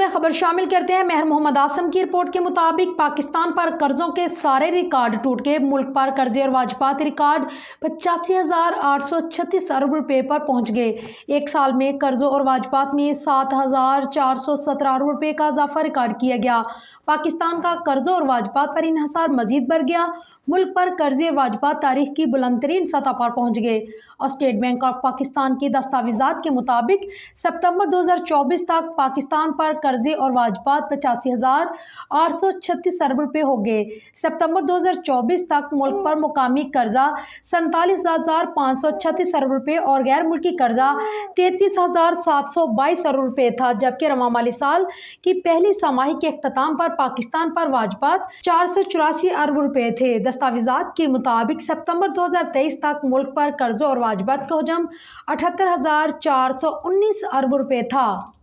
میں خبر شامل کرتے ہیں۔ مہر محمد آسم کی رپورٹ کے مطابق پاکستان پر قرضوں کے سارے ریکارڈ ٹوٹ گئے۔ ملک پر قرضے اور واجبات ریکارڈ 85,836 ارب روپے پر پہنچ گئے۔ ایک سال میں قرضوں اور واجبات میں 7,417 ارب روپے کا اضافہ ریکارڈ کیا گیا۔ پاکستان کا قرضوں اور واجبات پر انحصار مزید بڑھ گیا۔ ملک پر قرضے اور واجبات تاریخ کی بلند ترین سطح پر پہنچ گئے۔ اسٹیٹ بینک آف پاکستان کی دستاویزات کے مطابق ستمبر 2024 تک پاکستان پر قرضے اور واجبات 85,836 ارب روپے ہو گئے۔ ستمبر 2024 تک ملک پر مقامی قرضہ 47,536 ارب روپے اور غیر ملکی قرضہ 33,722 ارب روپے تھا، جبکہ رواں مالی سال کی پہلی سہ-ماہی کے اختتام پر پاکستان پر واجبات 484 ارب روپے تھے۔ دستاویزات کے مطابق ستمبر 2023 تک ملک پر قرضوں اور واجبات کا حجم 78,419 ارب روپے تھا۔